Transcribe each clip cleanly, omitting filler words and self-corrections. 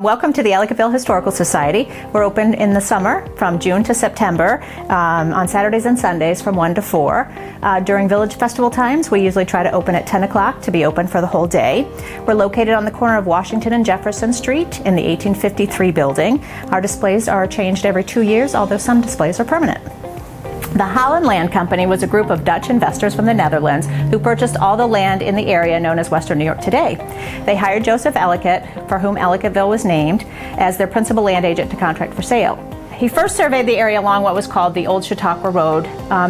Welcome to the Ellicottville Historical Society. We're open in the summer from June to September on Saturdays and Sundays from 1 to 4. During Village Festival times, we usually try to open at 10 o'clock to be open for the whole day. We're located on the corner of Washington and Jefferson Street in the 1853 building. Our displays are changed every 2 years, although some displays are permanent. The Holland Land Company was a group of Dutch investors from the Netherlands who purchased all the land in the area known as Western New York today. They hired Joseph Ellicott, for whom Ellicottville was named, as their principal land agent to contract for sale. He first surveyed the area along what was called the Old Chautauqua Road.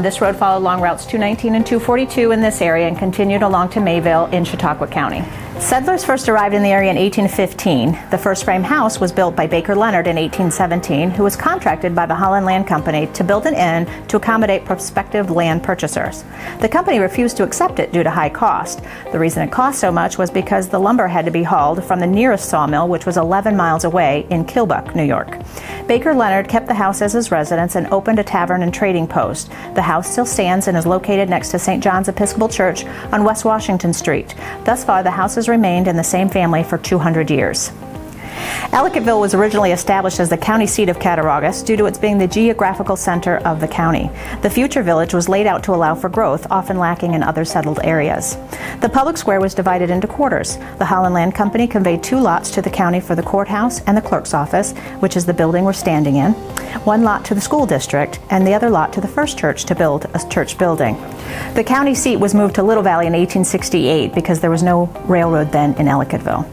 This road followed along routes 219 and 242 in this area and continued along to Mayville in Chautauqua County. Settlers first arrived in the area in 1815. The first frame house was built by Baker Leonard in 1817, who was contracted by the Holland Land Company to build an inn to accommodate prospective land purchasers. The company refused to accept it due to high cost. The reason it cost so much was because the lumber had to be hauled from the nearest sawmill, which was 11 miles away in Kilbuck, New York. Baker Leonard kept the house as his residence and opened a tavern and trading post. The house still stands and is located next to St. John's Episcopal Church on West Washington Street. Thus far, the house has remained in the same family for 200 years. Ellicottville was originally established as the county seat of Cattaraugus due to its being the geographical center of the county. The future village was laid out to allow for growth, often lacking in other settled areas. The public square was divided into quarters. The Holland Land Company conveyed 2 lots to the county for the courthouse and the clerk's office, which is the building we're standing in, 1 lot to the school district, and the other lot to the First Church to build a church building. The county seat was moved to Little Valley in 1868 because there was no railroad then in Ellicottville.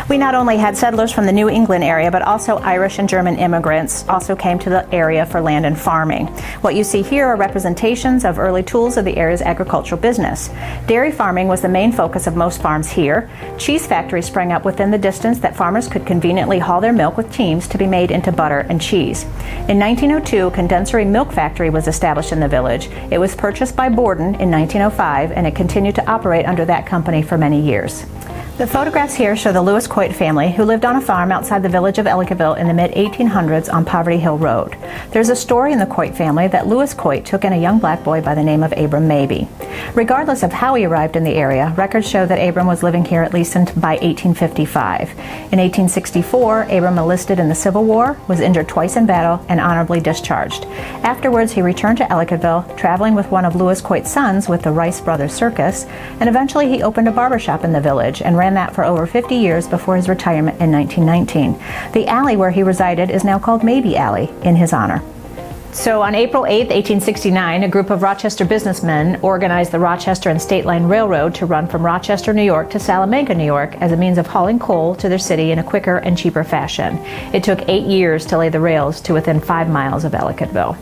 We not only had settlers from the New England area, but also Irish and German immigrants also came to the area for land and farming. What you see here are representations of early tools of the area's agricultural business. Dairy farming was the main focus of most farms here. Cheese factories sprang up within the distance that farmers could conveniently haul their milk with teams to be made into butter and cheese. In 1902, a condensery milk factory was established in the village. It was purchased by Borden in 1905, and it continued to operate under that company for many years. The photographs here show the Lewis Coit family, who lived on a farm outside the village of Ellicottville in the mid-1800s on Poverty Hill Road. There's a story in the Coit family that Lewis Coit took in a young black boy by the name of Abram Mabee. Regardless of how he arrived in the area, records show that Abram was living here at least by 1855. In 1864, Abram enlisted in the Civil War, was injured twice in battle, and honorably discharged. Afterwards, he returned to Ellicottville, traveling with one of Lewis Coit's sons with the Rice Brothers Circus, and eventually he opened a barbershop in the village and ran that for over 50 years before his retirement in 1919. The alley where he resided is now called Mabee Alley in his honor. So on April 8, 1869, a group of Rochester businessmen organized the Rochester and State Line Railroad to run from Rochester, New York to Salamanca, New York as a means of hauling coal to their city in a quicker and cheaper fashion. It took 8 years to lay the rails to within 5 miles of Ellicottville.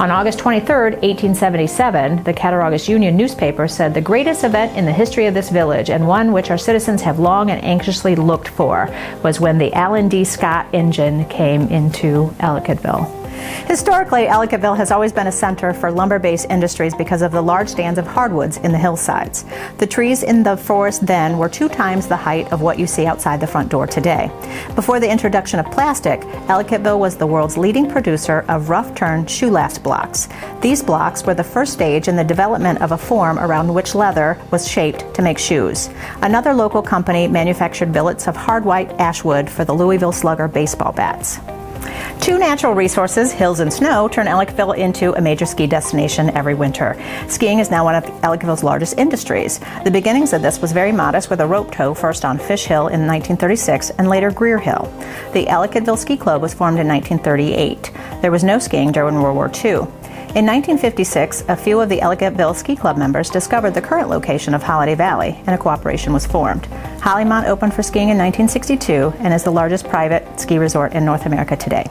On August 23, 1877, the Cattaraugus Union newspaper said the greatest event in the history of this village, and one which our citizens have long and anxiously looked for, was when the Allen D. Scott engine came into Ellicottville. Historically, Ellicottville has always been a center for lumber-based industries because of the large stands of hardwoods in the hillsides. The trees in the forest then were 2 times the height of what you see outside the front door today. Before the introduction of plastic, Ellicottville was the world's leading producer of rough-turn shoe last blocks. These blocks were the first stage in the development of a form around which leather was shaped to make shoes. Another local company manufactured billets of hard white ash wood for the Louisville Slugger baseball bats. 2 natural resources, hills and snow, turn Ellicottville into a major ski destination every winter. Skiing is now one of Ellicottville's largest industries. The beginnings of this was very modest, with a rope tow first on Fish Hill in 1936 and later Greer Hill. The Ellicottville Ski Club was formed in 1938. There was no skiing during World War II. In 1956, a few of the Ellicottville Ski Club members discovered the current location of Holiday Valley, and a cooperation was formed. Hollymont opened for skiing in 1962 and is the largest private ski resort in North America today.